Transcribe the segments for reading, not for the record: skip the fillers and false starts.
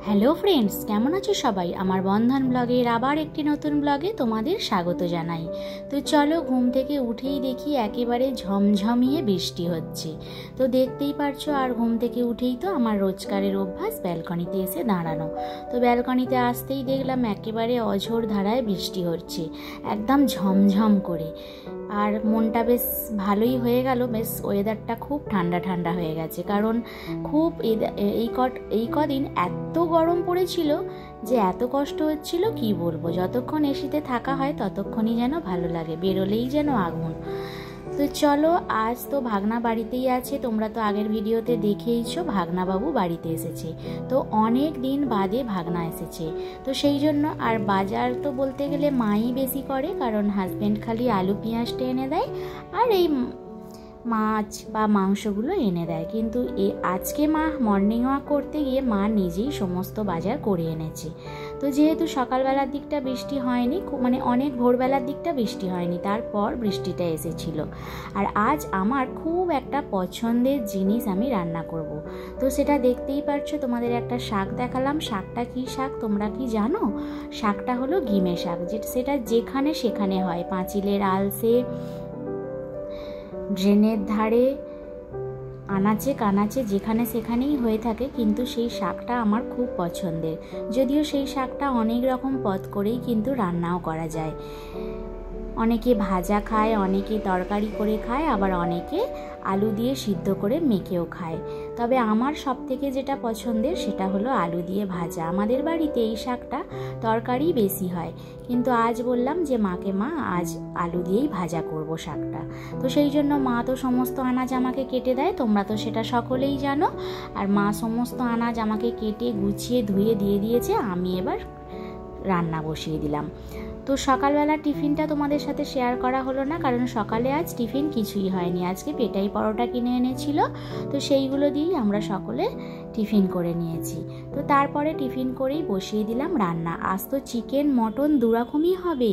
Hello friends, কেমন আছো সবাই? আমার বন্ধন ব্লগের আবার একটি নতুন ব্লগে তোমাদের স্বাগত জানাই। তো চলো, ঘুম থেকে উঠেই দেখি একেবারে ঝমঝমিয়ে বৃষ্টি হচ্ছে। তো দেখতেই পারছো, আর ঘুম থেকে উঠেই তো আমার রোজকারের অভ্যাস ব্যালকনিতে এসে দাঁড়ানো। তো ব্যালকনিতে আসতেই দেখলাম একেবারে অঝোর ধারায় বৃষ্টি হচ্ছে, একদম ঝমঝম করে। আর মনটা বেশ ভালোই হয়ে গেল, বেশ ওয়েদারটা খুব ঠান্ডা ঠান্ডা হয়ে গেছে। কারণ খুব এই কদিন এত গরম পড়েছিল যে এত কষ্ট হচ্ছিল কি বলবো। যতক্ষণ এসিতে থাকা হয় ততক্ষণই যেন ভালো লাগে, বেরোলেই যেন আগুন। তো চলো, আজ তো ভাগনা বাড়িতেই আছে। তোমরা তো আগের ভিডিওতে দেখেইছো ভাগনা বাবু বাড়িতে এসেছে। তো অনেক দিন বাদে ভাগনা এসেছে, তো সেই জন্য। আর বাজার তো বলতে গেলে মাই বেশি করে, কারণ হাজব্যান্ড খালি আলু পেঁয়াজটা এনে দেয় আর এই মাছ বা মাংসগুলো এনে দেয়। কিন্তু আজকে মা মর্নিং ওয়াক করতে গিয়ে মা নিজেই সমস্ত বাজার করে এনেছে। তো যেহেতু সকালবেলার দিকটা বৃষ্টি হয়নি, মানে অনেক ভোরবেলার দিকটা বৃষ্টি হয়নি, তারপর বৃষ্টিটা এসেছিল। আর আজ আমার খুব একটা পছন্দের জিনিস আমি রান্না করব। তো সেটা দেখতেই পারছো, তোমাদের একটা শাক দেখালাম। শাকটা কি শাক তোমরা কি জানো? শাকটা হলো গিমে শাক, সেটা যেখানে সেখানে হয়, পাঁচিলের আলসে, ড্রেনের ধারে, আনাচে কানাচে যেখানে সেখানেই হয়ে থাকে। কিন্তু সেই শাকটা আমার খুব পছন্দের। যদিও সেই শাকটা অনেক রকম পদ করেই কিন্তু রান্নাও করা যায়। অনেকে ভাজা খায়, অনেকে তরকারি করে খায়, আবার অনেকে আলু দিয়ে সিদ্ধ করে মেখেও খায়। তবে আমার সব থেকে যেটা পছন্দের সেটা হলো আলু দিয়ে ভাজা। আমাদের বাড়িতে এই শাকটা তরকারি বেশি হয়, কিন্তু আজ বললাম যে মাকে, মা আজ আলু দিয়েই ভাজা করব শাকটা। তো সেই জন্য মা তো সমস্ত আনাজ আমাকে কেটে দেয়, তোমরা তো সেটা সকলেই জানো। আর মা সমস্ত আনাজ আমাকে কেটে গুছিয়ে ধুয়ে দিয়ে দিয়েছে, আমি এবার রান্না বসিয়ে দিলাম। তো সকালবেলা টিফিনটা তোমাদের সাথে শেয়ার করা হলো না, কারণ সকালে আজ টিফিন কিছুই হয়নি। আজকে পেটাই পরোটা কিনে এনেছিল, তো সেইগুলো দিয়েই আমরা সকলে টিফিন করে নিয়েছি। তো তারপরে টিফিন করেই বসিয়ে দিলাম রান্না। আজ তো চিকেন মটন দুরকমই হবে।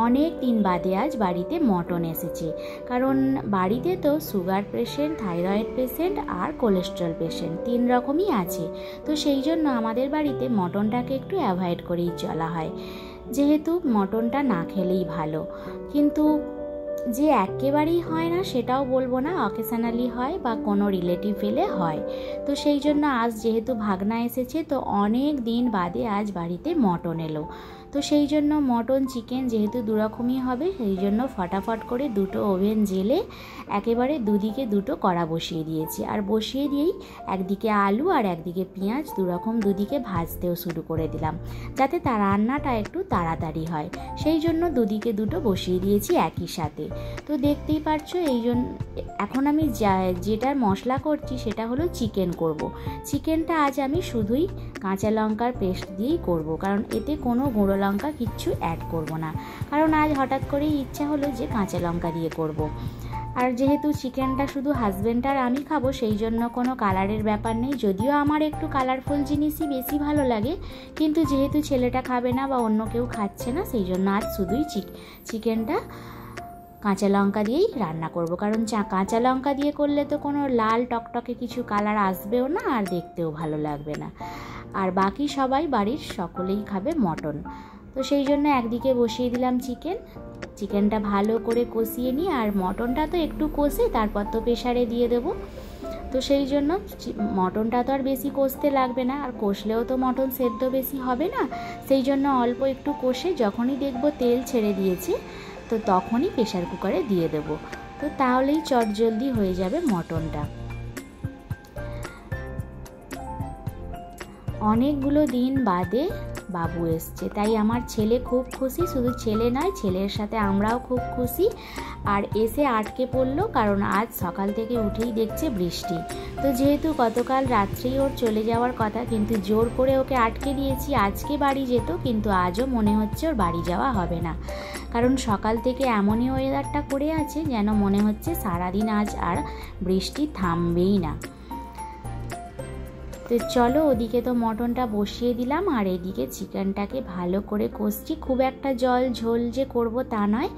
অনেক দিন বাদে আজ বাড়িতে মটন এসেছে, কারণ বাড়িতে তো সুগার পেশেন্ট, থাইরয়েড পেশেন্ট আর কোলেস্ট্রল পেশেন্ট 3 রকমই আছে। তো সেই জন্য আমাদের বাড়িতে মটনটাকে একটু অ্যাভয়েড করেই চলা হয়, যেহেতু মটনটা না খেলেই ভালো। কিন্তু যে একেবারেই হয় না সেটাও বলবো না, অকেশনালি হয় বা কোনো রিলেটিভ এলে হয়। তো সেই জন্য আজ যেহেতু ভাগনা এসেছে, তো অনেক দিন বাদে আজ বাড়িতে মটন এলো। তো সেই জন্য মটন চিকেন যেহেতু দুরকমই হবে, সেই জন্য ফটাফট করে 2টো ওভেন জেলে একেবারে দুদিকে 2টো কড়া বসিয়ে দিয়েছি। আর বসিয়ে দিয়েই একদিকে আলু আর একদিকে পেঁয়াজ দুরকম দুদিকে ভাজতেও শুরু করে দিলাম, যাতে তার রান্নাটা একটু তাড়াতাড়ি হয়। সেই জন্য দুদিকে 2টো বসিয়ে দিয়েছি একই সাথে। তো দেখতেই পারছো, এই জন্য এখন আমি যেটার মশলা করছি সেটা হলো চিকেন করব। চিকেনটা আজ আমি শুধুই কাঁচা লঙ্কার পেস্ট দিয়েই করব, কারণ এতে কোনো গুঁড়ো লঙ্কা কিচ্ছু অ্যাড করব না। কারণ আজ হঠাৎ করেই ইচ্ছা হলো যে কাঁচা লঙ্কা দিয়ে করব। আর যেহেতু চিকেনটা শুধু হাজব্যান্ড আর আমি খাবো, সেই জন্য কোনো কালারের ব্যাপার নেই। যদিও আমার একটু কালারফুল জিনিসই বেশি ভালো লাগে, কিন্তু যেহেতু ছেলেটা খাবে না বা অন্য কেউ খাচ্ছে না, সেই জন্য আজ শুধুই চিকেনটা কাঁচা লঙ্কা দিয়েই রান্না করব। কারণ কাঁচা লঙ্কা দিয়ে করলে তো কোনো লাল টকটকে কিছু কালার আসবেও না, আর দেখতেও ভালো লাগবে না। আর বাকি সবাই বাড়ির সকলেই খাবে মটন। তো সেই জন্য একদিকে বসিয়ে দিলাম চিকেনটা ভালো করে কষিয়ে নিই। আর মটনটা তো একটু কষে তারপর তো প্রেসারে দিয়ে দেবো। তো সেই জন্য মটনটা তো আর বেশি কষতে লাগবে না, আর কষলেও তো মটন সেদ্ধ বেশি হবে না। সেই জন্য অল্প একটু কষে যখনই দেখবো তেল ছেড়ে দিয়েছে, তো তখনই প্রেসার কুকারে দিয়ে দেব। তো তাহলেই চটজলদি হয়ে যাবে মটনটা। অনেকগুলো দিন বাদে বাবু এসছে, তাই আমার ছেলে খুব খুশি। শুধু ছেলে নয়, ছেলের সাথে আমরাও খুব খুশি। আর এসে আটকে পড়লো, কারণ আজ সকাল থেকে উঠেই দেখছে বৃষ্টি। তো যেহেতু গতকাল রাত্রেই ওর চলে যাওয়ার কথা, কিন্তু জোর করে ওকে আটকে দিয়েছি। আজকে বাড়ি যেত, কিন্তু আজও মনে হচ্ছে ওর বাড়ি যাওয়া হবে না, কারণ সকাল থেকে এমনই ওয়েদারটা করে আছে যেন মনে হচ্ছে সারাদিন আজ আর বৃষ্টি থামবেই না। তো চলো, ওদিকে তো মটনটা বসিয়ে দিলাম, আর এদিকে চিকেনটাকে ভালো করে কষছি। খুব একটা জল ঝোল যে করব তা নয়,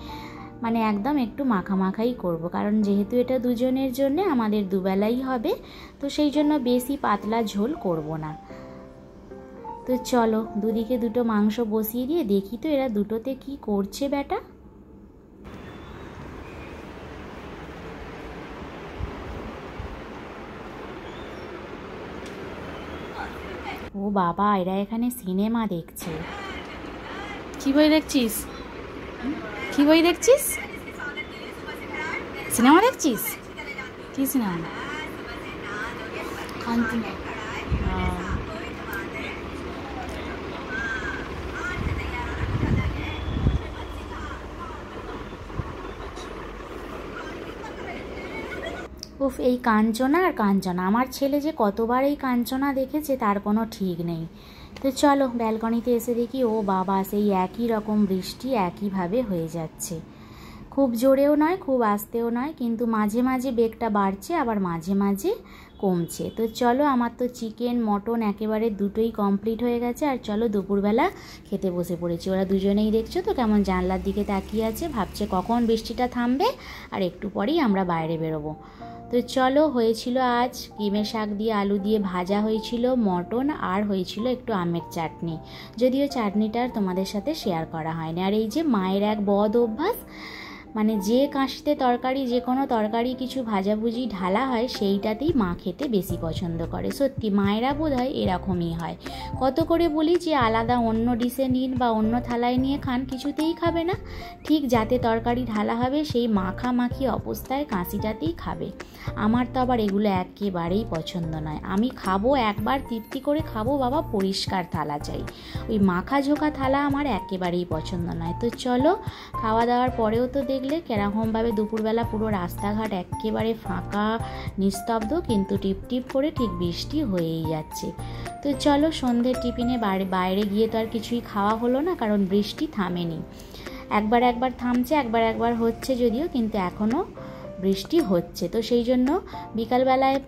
মানে একদম একটু মাখামাখাই করব, কারণ যেহেতু এটা দুজনের জন্য, আমাদের দুবেলাই হবে। তো সেই জন্য বেশি পাতলা ঝোল করব না। তো চলো দুদিকে দুটো মাংস বসিয়ে দিয়ে দেখি তো এরা দুটোতে কি করছে বেটা। ও বাবা, এরা এখানে সিনেমা দেখছে। কি বই দেখছিস? কি বই দেখছিস? সিনেমা দেখছিস? কি সিনেমা? কাঞ্চন। উফ, এই কাঞ্চনা আর কাঞ্চনা, আমার ছেলে যে কতবার এই কাঞ্চনা দেখেছে তার কোনো ঠিক নেই। তো চলো ব্যালকনিতে এসে দেখি ও বাবা, সেই একই রকম বৃষ্টি একইভাবে হয়ে যাচ্ছে। খুব জোরেও নয়, খুব আস্তেও নয়, কিন্তু মাঝে মাঝে বেগটা বাড়ছে, আবার মাঝে মাঝে কমছে। তো চলো, আমার তো চিকেন মটন একেবারে দুটোই কমপ্লিট হয়ে গেছে। আর চলো দুপুরবেলা খেতে বসে পড়েছি। ওরা দুজনেই দেখছো তো কেমন জানলার দিকে তাকিয়ে আছে, ভাবছে কখন বৃষ্টিটা থামবে আর একটু পরেই আমরা বাইরে বেরোবো। তো চলো, হয়েছিল আজ কিমের শাক দিয়ে আলু দিয়ে ভাজা হয়েছিল, মটন, আর হয়েছিল একটু আমের চাটনি। যদিও চাটনিটা তোমাদের সাথে শেয়ার করা হয়নি। আর এই যে মায়ের এক বদ অভ্যাস, মানে যে কাঁশিতে তরকারি, যে কোনো তরকারি কিছু ভাজাভুজি ঢালা হয় সেইটাতেই মা খেতে বেশি পছন্দ করে। সত্যি মায়েরা বোধ হয় এরকমই হয়। কত করে বলি যে আলাদা অন্য ডিশে নিন বা অন্য থালায় নিয়ে খান, কিছুতেই খাবে না। ঠিক যাতে তরকারি ঢালা হবে সেই মাখামাখি অবস্থায় কাঁশিটাতেই খাবে। আমার তো আবার এগুলো একেবারেই পছন্দ নয়। আমি খাবো একবার তৃপ্তি করে খাবো বাবা, পরিষ্কার থালা চাই। ওই মাখা ঝোঁকা থালা আমার একেবারেই পছন্দ নয়। তো চলো, খাওয়া দাওয়ার পরেও তো দেখলে কেরকমভাবে দুপুরবেলা পুরো রাস্তাঘাট একেবারে ফাঁকা নিস্তব্ধ, কিন্তু টিপ টিপ করে ঠিক বৃষ্টি হয়েই যাচ্ছে। তো চলো সন্ধ্যের টিফিনে বাইরে গিয়ে তো আর কিছুই খাওয়া হলো না, কারণ বৃষ্টি থামেনি। একবার একবার থামছে, একবার একবার হচ্ছে যদিও, কিন্তু এখনও বৃষ্টি হচ্ছে। তো সেই জন্য বিকালবেলায়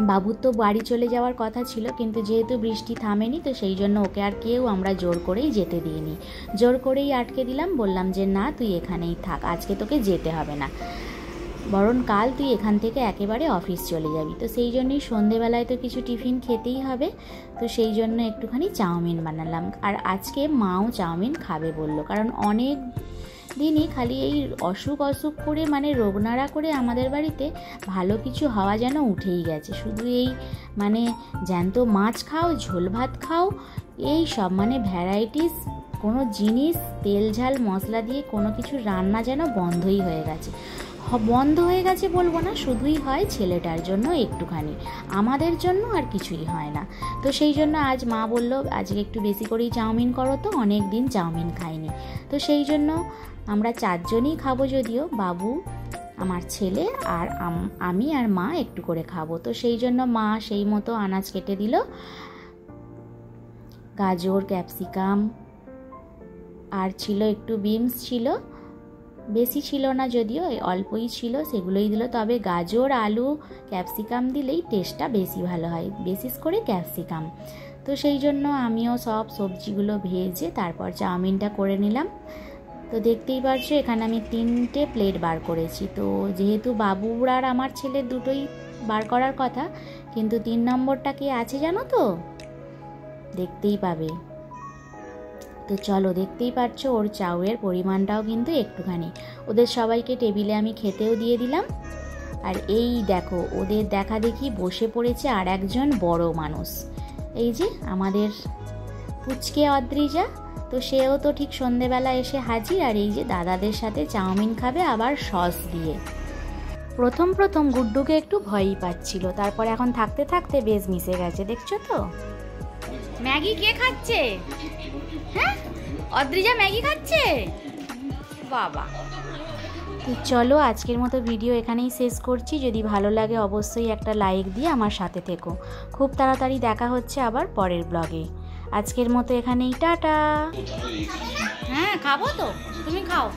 বাবুর তো বাড়ি চলে যাওয়ার কথা ছিল, কিন্তু যেহেতু বৃষ্টি থামেনি তো সেই জন্য ওকে আর কেউ আমরা জোর করেই যেতে দিইনি। জোর করেই আটকে দিলাম, বললাম যে না তুই এখানেই থাক, আজকে তোকে যেতে হবে না, বরং কাল তুই এখান থেকে একেবারে অফিস চলে যাবি। তো সেই জন্যই সন্ধেবেলায় তো কিছু টিফিন খেতেই হবে, তো সেই জন্য একটুখানি চাউমিন বানালাম। আর আজকে মাও চাউমিন খাবে বললো, কারণ অনেক দিনই খালি এই অসুখ করে, মানে রোগনাড়া করে আমাদের বাড়িতে ভালো কিছু হওয়া যেন উঠেই গেছে। শুধু এই মানে জ্যান্ত মাছ খাও, ঝোল ভাত খাও, এই সব মানে ভ্যারাইটিস কোনো জিনিস, তেল ঝাল মশলা দিয়ে কোনো কিছু রান্না যেন বন্ধই হয়ে গেছে। বন্ধ হয়ে গেছে বলবো না, শুধুই হয় ছেলেটার জন্য একটুখানি, আমাদের জন্য আর কিছুই হয় না। তো সেই জন্য আজ মা বলল আজকে একটু বেশি করেই চাউমিন করো, তো অনেক দিন চাউমিন খাইনি। তো সেই জন্য আমরা চারজনই খাবো, যদিও বাবু, আমার ছেলে আর আমি আর মা একটু করে খাবো। তো সেই জন্য মা সেই মতো আনাজ কেটে দিল, গাজর, ক্যাপসিকাম, আর ছিল একটু বিনস ছিল, বেশি ছিল না যদিও, অল্পই ছিল, সেগুলোই দিল। তবে গাজর, আলু, ক্যাপসিকাম দিলেই টেস্টটা বেশি ভালো হয়, বিশেষ করে ক্যাপসিকাম। তো সেই জন্য আমিও সব সবজিগুলো ভেজে তারপর চাউমিনটা করে নিলাম। তো দেখতেই পারছো এখানে আমি 3টে প্লেট বার করেছি। তো যেহেতু বাবুর আর আমার ছেলের দুটোই বার করার কথা, কিন্তু 3 নম্বরটা কে আছে জানো তো, দেখতেই পাবে। তো চলো, দেখতেই পাচ্ছ ওর চাউয়ের পরিমাণটাও কিন্তু একটুখানি। ওদের সবাইকে টেবিলে আমি খেতেও দিয়ে দিলাম। আর এই দেখো ওদের দেখা দেখি বসে পড়েছে আর একজন বড় মানুষ, এই যে আমাদের পুচকে অদ্রিজা। তো সেও তো ঠিক সন্ধেবেলা এসে হাজির, আর এই যে দাদাদের সাথে চাউমিন খাবে, আবার সস দিয়ে। প্রথম প্রথম গুড্ডুকে একটু ভয়ই পাচ্ছিল, তারপর এখন থাকতে থাকতে বেশ মিশে গেছে, দেখছো তো। ম্যাগি কে খাচ্ছে? হ্যাঁ, অদ্রিজা ম্যাগি খাচ্ছে বাবা। তো চলো আজকের মতো ভিডিও এখানেই শেষ করছি। যদি ভালো লাগে অবশ্যই একটা লাইক দিয়ে আমার সাথে থেকো। খুব তাড়াতাড়ি দেখা হচ্ছে আবার পরের ব্লগে। আজকের মতো এখানেই টাটা। হ্যাঁ খাবো তো, তুমি খাও।